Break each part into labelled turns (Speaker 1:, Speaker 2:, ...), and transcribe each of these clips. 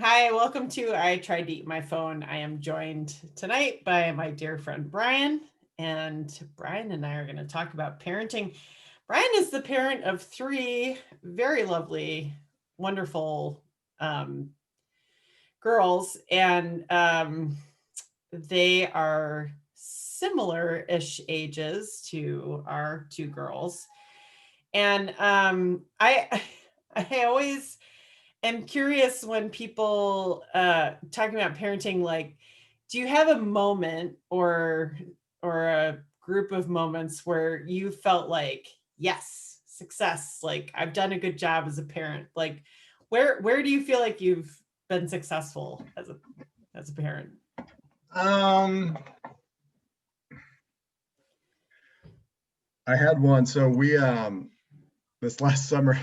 Speaker 1: Hi, welcome to I Tried to Eat My Phone. I am joined tonight by my dear friend Brian, and Brian and I are going to talk about parenting. Brian is the parent of three very lovely, wonderful um, girls, and they are similar-ish ages to our two girls. And I always am curious when people talking about parenting, like, do you have a moment or a group of moments where you felt like, yes, success, like I've done a good job as a parent? Like, where do you feel like you've been successful as a parent?
Speaker 2: Um, I had one. So we this last summer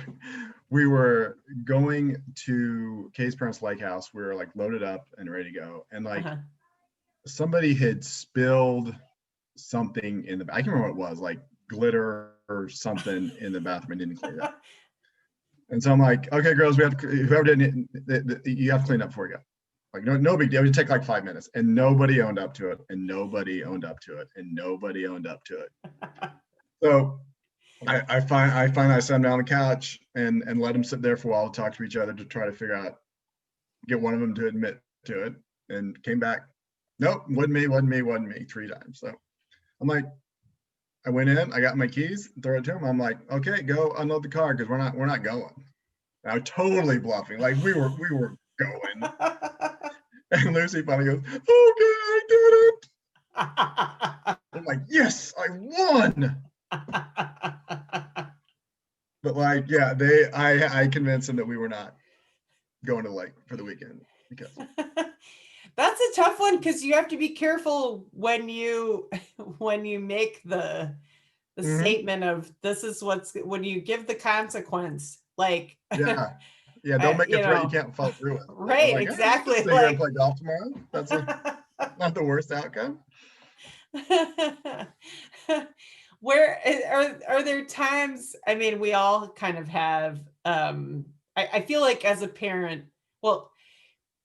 Speaker 2: we were going to Kay's parents' lake house. We were like loaded up and ready to go. And like
Speaker 1: Uh-huh.
Speaker 2: somebody had spilled something in the I can't remember what it was, like glitter or something in the bathroom and didn't clean it up. And so I'm like, okay, girls, we have to whoever didn't you have to clean up before you go. Like no big deal. It would take like 5 minutes. And nobody owned up to it. And nobody owned up to it. And nobody owned up to it. So I sat them down on the couch and let them sit there for a while to talk to each other to try to figure out, get one of them to admit to it, and came back. Nope, wasn't me 3 times. So I'm like, I went in, I got my keys, throw it to him. I'm like, okay, go unload the car because we're not going. And I was totally bluffing, like we were going. And Lucy finally goes, okay, I did it. I'm like, yes, I won. But like, yeah, I convinced them that we were not going to the lake for the weekend because
Speaker 1: That's a tough one because you have to be careful when you when you make the
Speaker 2: Mhm.
Speaker 1: statement of this is what's when you give the consequence, like
Speaker 2: Yeah, yeah, don't make a
Speaker 1: you
Speaker 2: threat you
Speaker 1: know,
Speaker 2: can't follow through with. Like, I'm
Speaker 1: right,
Speaker 2: like, hey, we can
Speaker 1: exactly,
Speaker 2: stay here and
Speaker 1: like
Speaker 2: play golf tomorrow. That's not the worst outcome.
Speaker 1: where are there times, I mean, we all kind of have I feel like as a parent, well,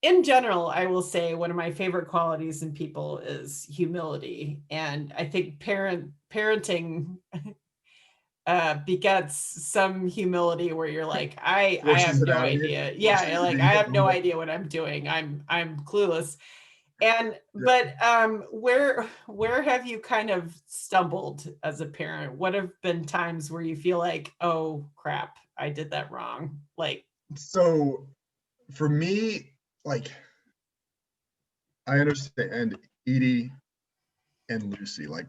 Speaker 1: in general, I will say one of my favorite qualities in people is humility, and I think parenting begets some humility where you're like, I
Speaker 2: Forces
Speaker 1: have
Speaker 2: it
Speaker 1: no
Speaker 2: out of you.
Speaker 1: idea. Yeah,
Speaker 2: Forces
Speaker 1: you're
Speaker 2: you
Speaker 1: like,
Speaker 2: to
Speaker 1: I
Speaker 2: get
Speaker 1: have no
Speaker 2: humble.
Speaker 1: idea what I'm doing. I'm clueless. And
Speaker 2: Yeah.
Speaker 1: but where have you kind of stumbled as a parent? What have been times where you feel like, oh crap, I did that wrong? Like,
Speaker 2: So for me, like I understand Edie and Lucy, like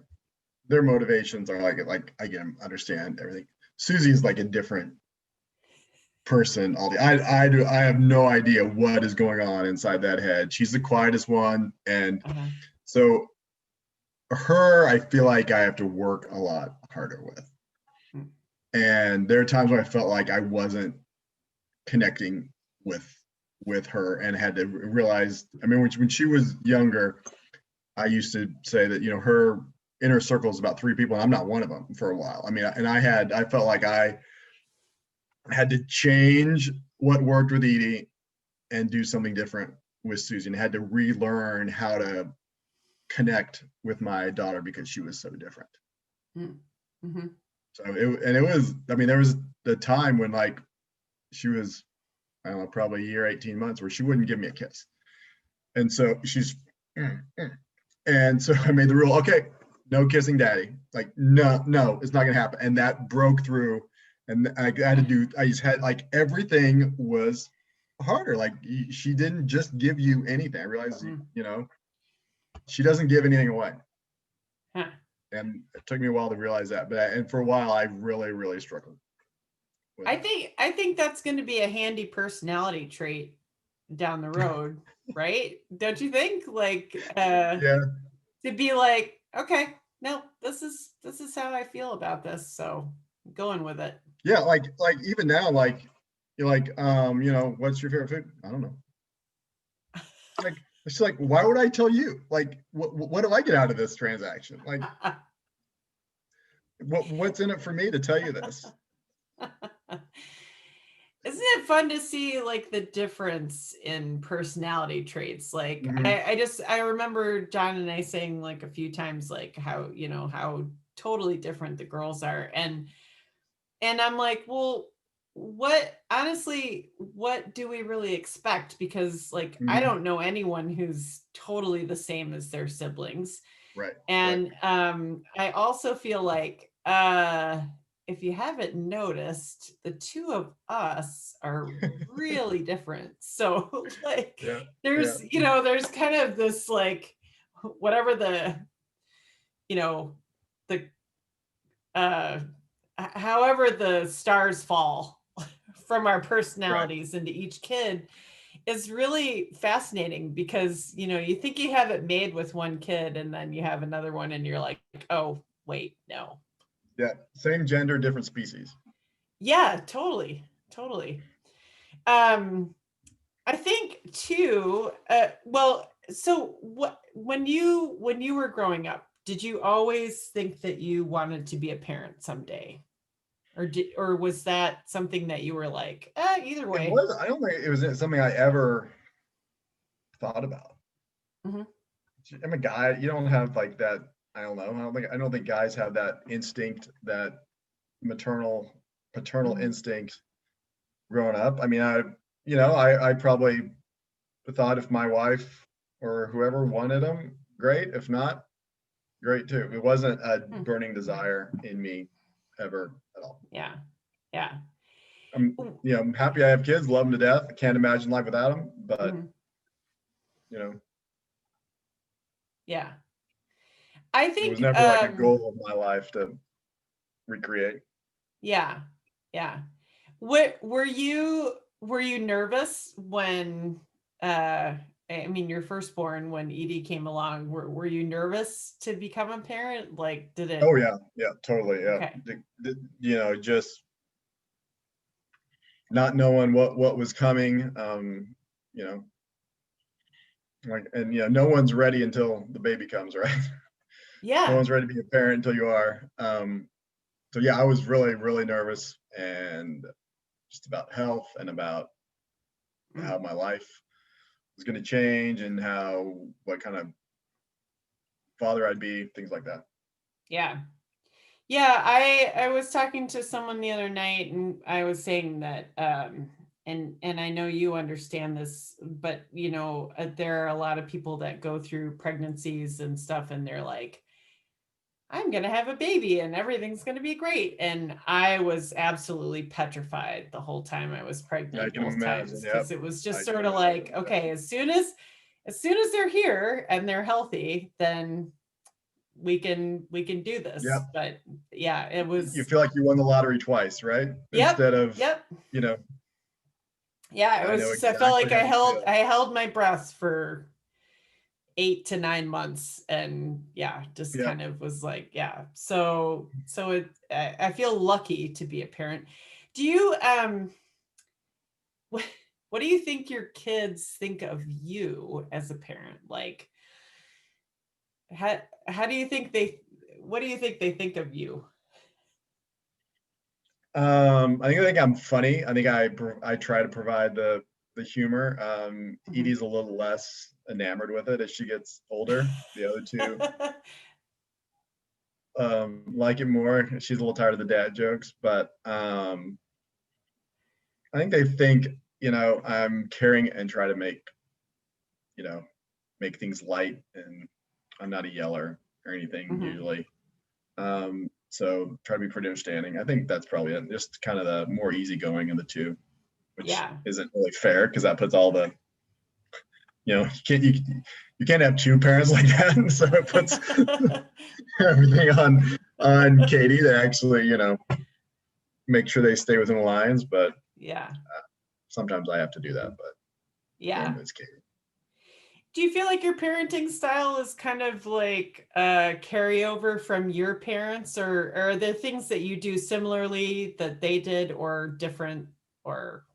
Speaker 2: their motivations are like I get them, understand everything. Susie is like a different person. I have no idea what is going on inside that head. She's the quietest one, and
Speaker 1: uh-huh.
Speaker 2: so her, I feel like I have to work a lot harder with.
Speaker 1: Mm,
Speaker 2: And there are times where I felt like I wasn't connecting with her and had to realize. I mean, when she was younger, I used to say that her inner circle is about 3 people, and I'm not one of them for a while. I mean, and I felt like I had to change what worked with Edie and do something different with Susie, and had to relearn how to connect with my daughter because she was so different.
Speaker 1: mm, mhm.
Speaker 2: So it was, I mean, there was the time when like she was, I don't know, probably a year, 18 months where she wouldn't give me a kiss. And so she's, and so I made the rule, okay, no kissing daddy. Like, no, it's not going to happen. And that broke through. And I just had like everything was harder. Like she didn't just give you anything. I realized,
Speaker 1: Mm,
Speaker 2: she doesn't give anything away.
Speaker 1: huh.
Speaker 2: And it took me a while to realize that. And for a while, I really, really struggled with that.
Speaker 1: I think that's going to be a handy personality trait down the road, right? Don't you think? Like
Speaker 2: Yeah,
Speaker 1: to be like, okay, no, this is how I feel about this, so I'm going with it.
Speaker 2: yeah. Like even now, like you're like, what's your favorite food? I don't know. Like it's like, why would I tell you? Like, what do I get out of this transaction? Like, what's in it for me to tell you this?
Speaker 1: Isn't it fun to see like the difference in personality traits? Like
Speaker 2: Mhm.
Speaker 1: I remember John and I saying like a few times like how, you know, how totally different the girls are. And I'm like, well, what honestly, what do we really expect? Because like I
Speaker 2: Mhm.
Speaker 1: don't know anyone who's totally the same as their siblings.
Speaker 2: Right. Right.
Speaker 1: And I also feel like if you haven't noticed, the two of us are really different. So like
Speaker 2: Yeah. Yeah.
Speaker 1: there's, you know, there's kind of this like whatever the, you know, the uh however the stars fall from our
Speaker 2: Right.
Speaker 1: personalities into each kid is really fascinating because you know you think you have it made with one kid and then you have another one and you're like, oh wait, no.
Speaker 2: Yeah. Same gender, different species.
Speaker 1: Yeah, totally, totally. um I think too, well, so what when you were growing up, did you always think that you wanted to be a parent someday, or was that something that you were like, either
Speaker 2: It
Speaker 1: way?
Speaker 2: was. I don't think it was something I ever thought about.
Speaker 1: Hmm.
Speaker 2: I'm a guy. You don't have like that. I don't know. I don't think guys have that instinct, that maternal, paternal
Speaker 1: Hmm.
Speaker 2: instinct growing up. I mean, I probably thought if my wife or whoever wanted them, great. If not, great too. It wasn't a burning desire in me ever at all.
Speaker 1: Yeah, yeah.
Speaker 2: I'm happy I have kids, love them to death. I can't imagine life without them, but
Speaker 1: Mhm.
Speaker 2: you know,
Speaker 1: Yeah. I
Speaker 2: it was
Speaker 1: think,
Speaker 2: never like a goal of my life to recreate.
Speaker 1: yeah, yeah. What were you nervous when, I mean, your firstborn, when Edie came along, were you nervous to become a parent? Like, did
Speaker 2: Oh
Speaker 1: it,
Speaker 2: yeah, yeah, totally, yeah.
Speaker 1: okay.
Speaker 2: Just not knowing what was coming. You know, no one's ready until the baby comes, right? No
Speaker 1: Yeah.
Speaker 2: one's ready to be a parent until you are. So yeah, I was really, really nervous and just about health and about how
Speaker 1: Mm.
Speaker 2: my life was going to change and what kind of father I'd be, things like that.
Speaker 1: Yeah. Yeah, I was talking to someone the other night and I was saying that and I know you understand this, but you know, there are a lot of people that go through pregnancies and stuff and they're like, I'm going to have a baby and everything's going to be great. And I was absolutely petrified the whole time I was
Speaker 2: Yeah, I
Speaker 1: pregnant,
Speaker 2: can
Speaker 1: both
Speaker 2: imagine.
Speaker 1: times,
Speaker 2: Yep,
Speaker 1: because it was just
Speaker 2: I can
Speaker 1: sort of
Speaker 2: imagine.
Speaker 1: like,
Speaker 2: Yeah.
Speaker 1: okay, as soon as they're here and they're healthy, then we can do this.
Speaker 2: Yep.
Speaker 1: But yeah, it
Speaker 2: You
Speaker 1: was,
Speaker 2: feel like you won the lottery twice, right?
Speaker 1: yep,
Speaker 2: Instead of,
Speaker 1: yep.
Speaker 2: you know,
Speaker 1: Yeah, it
Speaker 2: I
Speaker 1: was
Speaker 2: know
Speaker 1: just, I felt
Speaker 2: exactly
Speaker 1: like
Speaker 2: how you feel.
Speaker 1: I held my breath for 8 to 9 months, and yeah, just
Speaker 2: Yep.
Speaker 1: kind of was like, yeah. So I feel lucky to be a parent. Do you what, what do you think your kids think of you as a parent? Like, how do you think they, what do you think they think of you?
Speaker 2: I think I'm funny. I think I try to provide the humor.
Speaker 1: Mhm.
Speaker 2: Edie's a little less enamored with it as she gets older. The other two like it more. She's a little tired of the dad jokes, but I think they think I'm caring and try to you know make things light, and I'm not a yeller or anything
Speaker 1: Mhm.
Speaker 2: usually. So try to be pretty understanding. I think that's probably it. Just kind of the more easygoing of the two, which
Speaker 1: Yeah.
Speaker 2: isn't really fair because that puts all the you can't have two parents like that. So it puts everything on Katie to actually make sure they stay within the lines. But
Speaker 1: Yeah.
Speaker 2: sometimes I have to do that. But
Speaker 1: Yeah.
Speaker 2: normally it's Katie.
Speaker 1: Do you feel like your parenting style is kind of like a carryover from your parents, or are there things that you do similarly that they did or different, or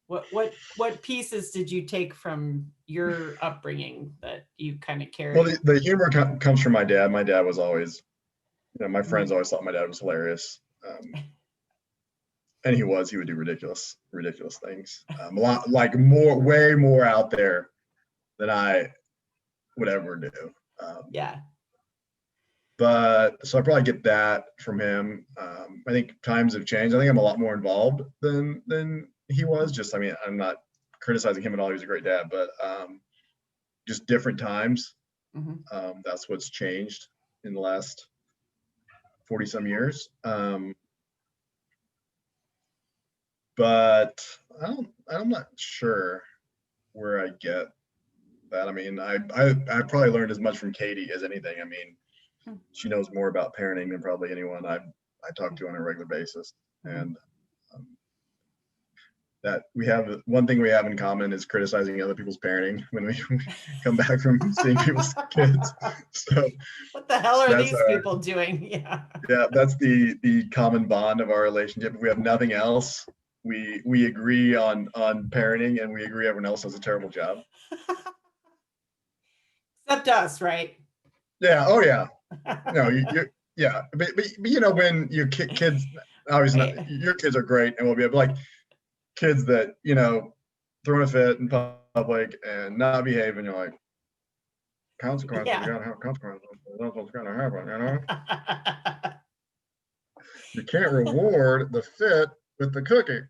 Speaker 1: what pieces did you take from your upbringing that you kind of
Speaker 2: Well,
Speaker 1: carry?
Speaker 2: the humor comes from my dad. My dad was always, my friends
Speaker 1: Mhm.
Speaker 2: always thought my dad was hilarious. and he would do ridiculous things. A lot, like way more out there than I would ever do.
Speaker 1: Yeah.
Speaker 2: But so I probably get that from him. I think times have changed. I think I'm a lot more involved than he was. Just, I mean, I'm not criticizing him at all. He was a great dad, but just different times. That's what's changed in the last 40 some years. But I'm not sure where I get that. I mean, I probably learned as much from Katie as anything. I mean, she knows more about parenting than probably anyone I talk to on a regular basis. And that we have one thing we have in common is criticizing other people's parenting when we come back from seeing people's kids. So
Speaker 1: what the hell are these people doing?
Speaker 2: Yeah, that's the common bond of our relationship. If we have nothing else, we agree on parenting, and we agree everyone else does a terrible job.
Speaker 1: Except us, right?
Speaker 2: Yeah. Oh yeah. No, yeah. But you know, when your kids, obviously your kids are great and will be like kids that, you know, throwing a fit in public and not behaving, you're like, consequences, you gotta have consequences. That's what's gonna happen, you know? You can't reward the fit with the cookie.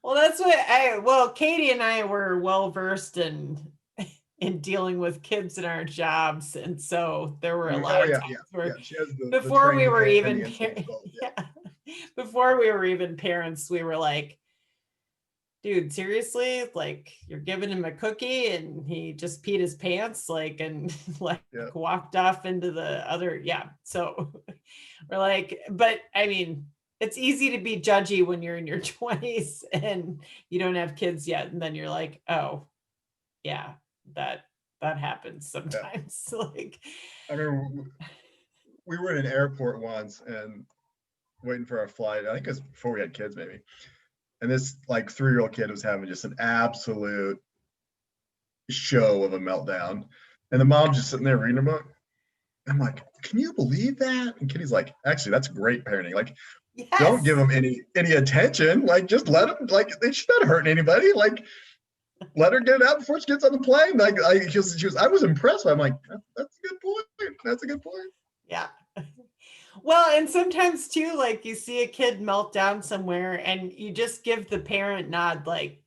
Speaker 1: Well, that's what Katie and I were well versed in dealing with kids in our jobs, and so there were a lot of times where before we were even before we were even parents, we were like, dude, seriously, like you're giving him a cookie and he just peed his pants, like, and like walked off into the other. So we're like, but I mean, it's easy to be judgy when you're in your 20s and you don't have kids yet. And then you're like, oh yeah, that happens sometimes. Like,
Speaker 2: I mean, we were in an airport once and waiting for our flight. I think it was before we had kids, maybe. And this like 3-year-old kid was having just an absolute show of a meltdown. And the mom's just sitting there reading a book. I'm like, can you believe that? And Kitty's like, actually, that's great parenting. Like, don't give them any attention. Like, just let them, like, she's not hurting anybody. Like, let her get it out before she gets on the plane. Like, I was impressed. I'm like, that's a good point. That's a good point.
Speaker 1: Yeah. Well, and sometimes too, like you see a kid melt down somewhere and you just give the parent nod, like,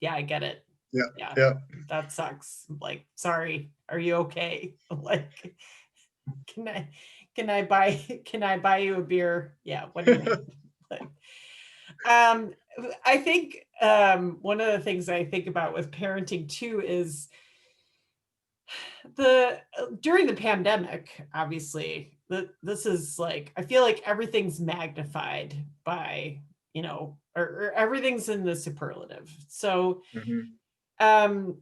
Speaker 1: yeah, I get it.
Speaker 2: Yeah.
Speaker 1: That sucks. Like, sorry, are you okay? Like, can I buy you a beer? Yeah, what do you need? Like, I think one of the things I think about with parenting too is during the pandemic, obviously, this is like, I feel like everything's magnified by, you know, or everything's in the superlative. So, do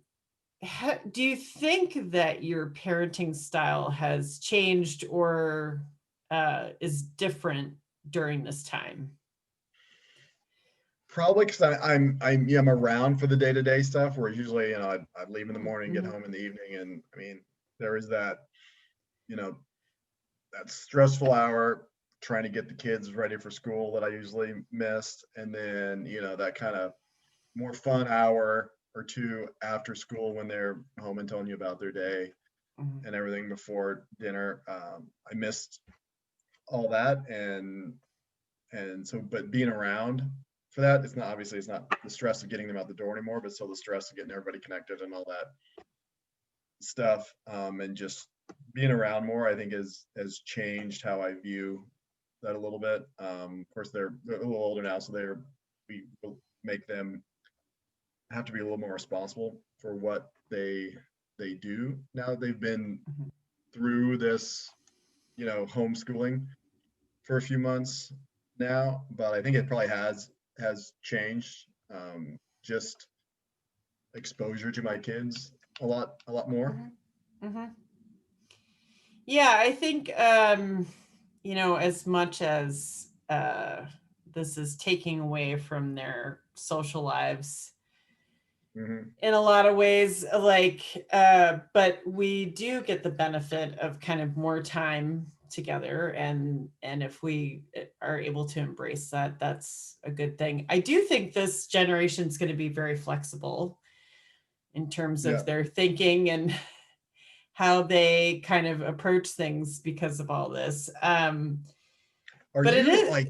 Speaker 1: you think that your parenting style has changed or is different during this time?
Speaker 2: Probably because I'm around for the day-to-day stuff where usually, you know, I'd leave in the morning, get home in the evening. And I mean, there is that, you know, that stressful hour trying to get the kids ready for school that I usually missed. And then, you know, that kind of more fun hour or two after school when they're home and telling you about their day and everything before dinner. I missed all that. And so, but being around for that, it's not the stress of getting them out the door anymore, but still the stress of getting everybody connected and all that stuff. And just being around more, I think has changed how I view that a little bit. Of course, they're a little older now, so we will make them have to be a little more responsible for what they do now that they've been through this, you know, homeschooling for a few months now. But I think it probably has changed. Just exposure to my kids a lot more.
Speaker 1: Yeah, I think you know, as much as this is taking away from their social lives in a lot of ways, like but we do get the benefit of kind of more time together, and if we are able to embrace that, that's a good thing. I do think this generation is going to be very flexible in terms
Speaker 2: Yeah.
Speaker 1: of their thinking and how they kind of approach things because of all this.
Speaker 2: Are
Speaker 1: But it
Speaker 2: you
Speaker 1: is,
Speaker 2: like,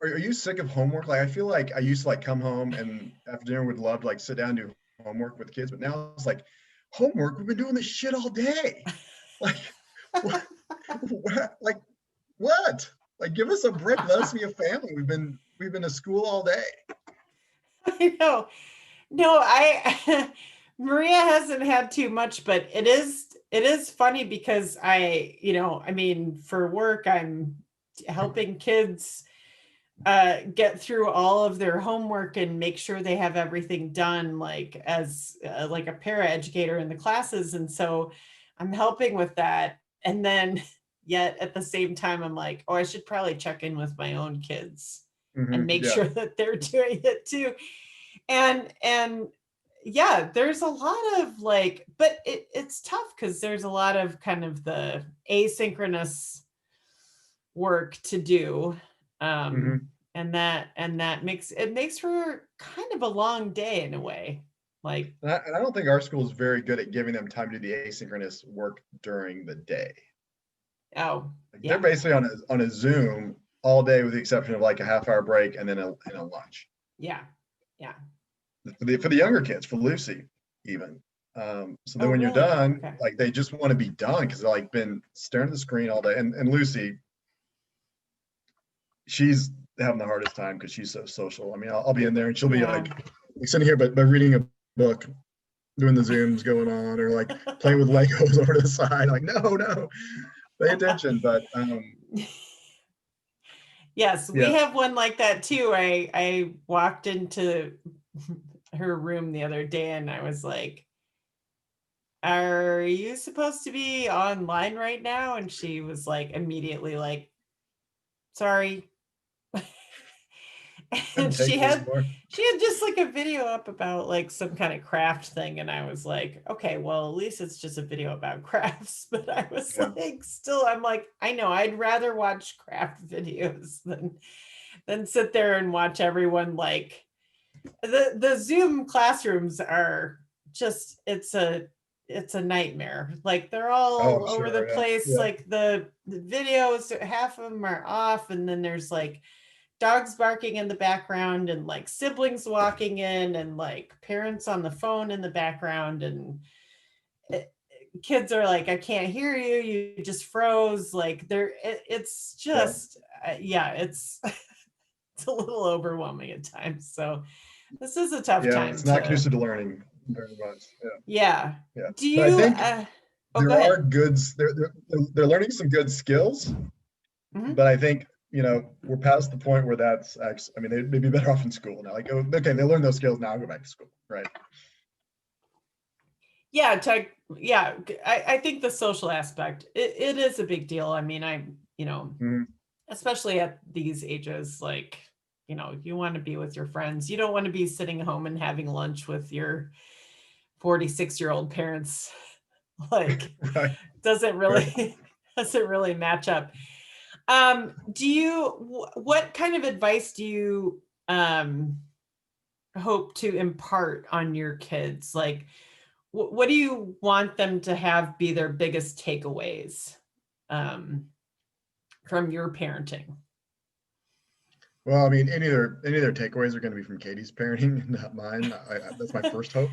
Speaker 2: are you sick of homework? Like, I feel like I used to like come home and after dinner would love to like sit down and do homework with kids, but now it's like, homework, we've been doing this shit all day. Like, what, like, what? Like, give us a break. Let us be a family. We've been to school all day.
Speaker 1: I know. No, I Maria hasn't had too much, but it is funny because I mean, for work, I'm helping kids get through all of their homework and make sure they have everything done, like as like a para-educator in the classes. And so I'm helping with that. And then yet at the same time, I'm like, oh, I should probably check in with my own kids and make
Speaker 2: Yeah.
Speaker 1: sure that they're doing it too. And yeah, there's a lot of like, but it's tough because there's a lot of kind of the asynchronous work to do.
Speaker 2: hmm
Speaker 1: And that makes for kind of a long day in a way. Like,
Speaker 2: And I don't think our school is very good at giving them time to do the asynchronous work during the day.
Speaker 1: oh,
Speaker 2: Like they're
Speaker 1: yeah,
Speaker 2: basically on a Zoom all day with the exception of like a half-hour break and then a lunch.
Speaker 1: yeah, yeah.
Speaker 2: For the younger kids, for Lucy, even. So then
Speaker 1: Oh,
Speaker 2: when you're
Speaker 1: really?
Speaker 2: done,
Speaker 1: Okay.
Speaker 2: like they just want to be done because they're like been staring at the screen all day. And Lucy, she's having the hardest time because she's so social. I mean, I'll be in there and she'll be
Speaker 1: Yeah.
Speaker 2: like sitting here, but reading a book, doing the Zooms going on, or like playing with Legos over to the side. Like, no, pay attention. But
Speaker 1: Yes, we
Speaker 2: yeah,
Speaker 1: have one like that too. I walked into her room the other day and I was like, "Are you supposed to be online right now?" And she was like immediately like, "Sorry." And
Speaker 2: couldn't take it anymore.
Speaker 1: she had just like a video up about like some kind of craft thing, and I was like, okay, well, at least it's just a video about crafts. But I was
Speaker 2: Yeah,
Speaker 1: like, still, I'm like, I know I'd rather watch craft videos than sit there and watch everyone like the Zoom classrooms are just it's a nightmare. Like they're
Speaker 2: oh,
Speaker 1: all
Speaker 2: I'm
Speaker 1: over the
Speaker 2: sure. Yeah,
Speaker 1: place.
Speaker 2: yeah,
Speaker 1: Like the videos, half of them are off, and then there's like dogs barking in the background and like siblings walking in and like parents on the phone in the background, and it, kids are like, I can't hear you, you just froze. Like it's
Speaker 2: yeah,
Speaker 1: just yeah, it's it's a little overwhelming at times. So this is a tough
Speaker 2: yeah.
Speaker 1: time
Speaker 2: It's not
Speaker 1: to,
Speaker 2: conducive to learning very much. Yeah,
Speaker 1: yeah.
Speaker 2: yeah.
Speaker 1: Do
Speaker 2: But I
Speaker 1: you
Speaker 2: think
Speaker 1: oh, go
Speaker 2: there are
Speaker 1: ahead.
Speaker 2: goods. They're learning some good skills,
Speaker 1: Mhm.
Speaker 2: but I think we're past the point where that's actually. I mean, they'd be better off in school now. Like, oh, okay, they learn those skills now. Go back to school, right?
Speaker 1: Yeah, yeah, I think the social aspect, it is a big deal. I mean,
Speaker 2: Mhm.
Speaker 1: especially at these ages, like, you want to be with your friends. You don't want to be sitting home and having lunch with your 46-year-old parents. Like,
Speaker 2: Right,
Speaker 1: doesn't
Speaker 2: right.
Speaker 1: really doesn't really match up. What kind of advice do you hope to impart on your kids? Like, what do you want them to have be their biggest takeaways um, from your parenting?
Speaker 2: Well, I mean, any of their takeaways are going to be from Katie's parenting, not mine. That's my first hope.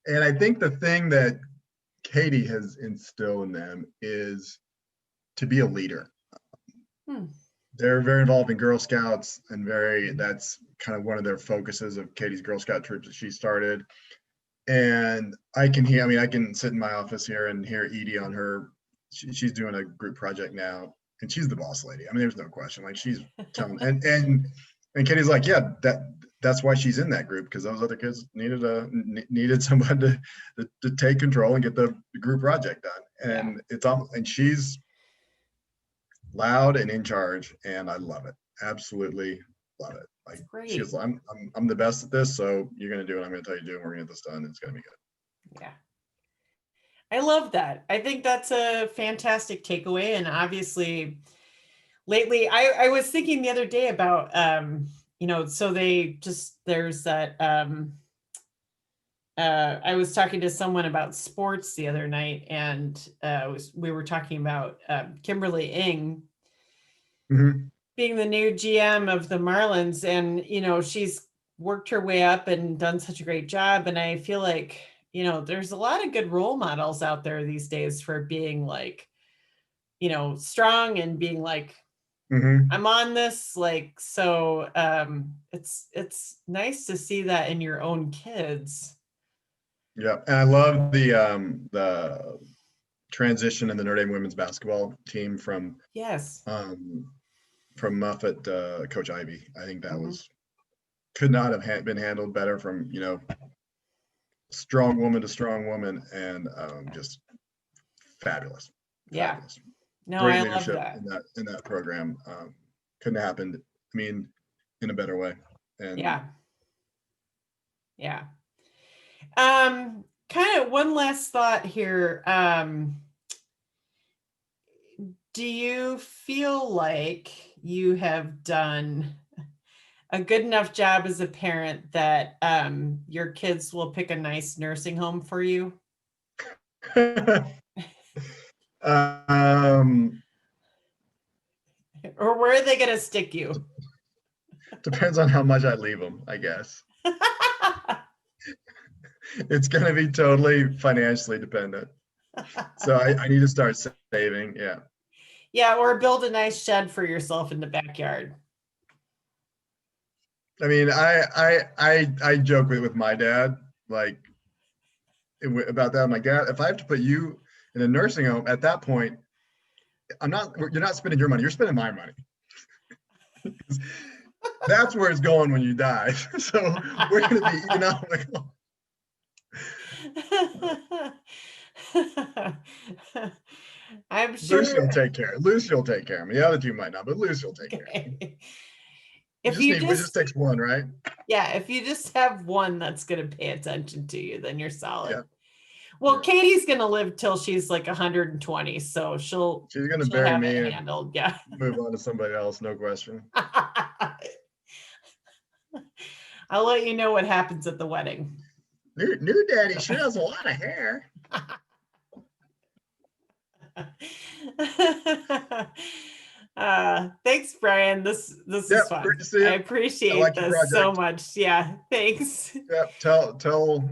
Speaker 2: And I think the thing that Katie has instilled in them is to be a leader.
Speaker 1: Hmm.
Speaker 2: They're very involved in Girl Scouts and that's kind of one of their focuses of Katie's Girl Scout troops that she started. And I can sit in my office here and hear Edie on she's doing a group project now and she's the boss lady. I mean, there's no question. Like she's telling, and Katie's like, yeah, that's why she's in that group because those other kids needed someone to take control and get the group project done.
Speaker 1: Yeah,
Speaker 2: And she's loud and in charge, and I love it. Absolutely love it.
Speaker 1: it's
Speaker 2: Like she
Speaker 1: great.
Speaker 2: goes, I'm the best at this, so you're gonna do what I'm gonna tell you to do, and we're gonna get this done. And it's gonna be good.
Speaker 1: Yeah. I love that. I think that's a fantastic takeaway. And obviously, lately, I was thinking the other day about, so there's that, I was talking to someone about sports the other night, and we were talking about Kimberly Ing
Speaker 2: Mhm.
Speaker 1: being the new GM of the Marlins, and she's worked her way up and done such a great job. And I feel like there's a lot of good role models out there these days for being like strong and being like,
Speaker 2: Mhm.
Speaker 1: I'm on this. Like, so it's nice to see that in your own kids.
Speaker 2: Yeah, and I love the transition in the Notre Dame women's basketball team
Speaker 1: Yes.
Speaker 2: um, from Muffet to Coach Ivy. I think that
Speaker 1: Mhm.
Speaker 2: was could not have been handled better from strong woman to strong woman, and just fabulous,
Speaker 1: Yeah.
Speaker 2: fabulous.
Speaker 1: No,
Speaker 2: Great
Speaker 1: I love
Speaker 2: leadership
Speaker 1: that.
Speaker 2: in that program. Couldn't have happened. I mean, in a better way. And
Speaker 1: Yeah. Yeah. Kind of one last thought here. Do you feel like you have done a good enough job as a parent that your kids will pick a nice nursing home for you?
Speaker 2: um,
Speaker 1: Or where are they going to stick you?
Speaker 2: depends on how much I leave them, I guess. It's going to be totally financially dependent. So I need to start saving. Yeah.
Speaker 1: Yeah, or build a nice shed for yourself in the backyard.
Speaker 2: I mean, I joke with my dad, like about that. I'm like, Dad, if I have to put you in a nursing home at that point, you're not spending your money, you're spending my money. That's where it's going when you die. So we're going to be economical.
Speaker 1: I'm
Speaker 2: Lucy
Speaker 1: sure.
Speaker 2: will take care. Lucy will take care of me. The other two might not, but Lucy will take care of me.
Speaker 1: Okay. If you
Speaker 2: It just
Speaker 1: just,
Speaker 2: takes one, right?
Speaker 1: yeah, if you just have one that's going to pay attention to you, then you're
Speaker 2: Yeah.
Speaker 1: solid. Well,
Speaker 2: Yeah.
Speaker 1: Katie's going to live till she's like 120, so she'll
Speaker 2: She's going to
Speaker 1: she'll
Speaker 2: bury
Speaker 1: have
Speaker 2: me
Speaker 1: it
Speaker 2: and
Speaker 1: handled. Yeah.
Speaker 2: move on to somebody else, no question.
Speaker 1: I'll let you know what happens at the wedding.
Speaker 2: New daddy sure has a lot of hair.
Speaker 1: Thanks, Brian. This is
Speaker 2: Yep, great
Speaker 1: fun.
Speaker 2: to see
Speaker 1: I
Speaker 2: you. I
Speaker 1: appreciate
Speaker 2: like your
Speaker 1: this so
Speaker 2: project.
Speaker 1: much. Yeah, thanks.
Speaker 2: Yep, tell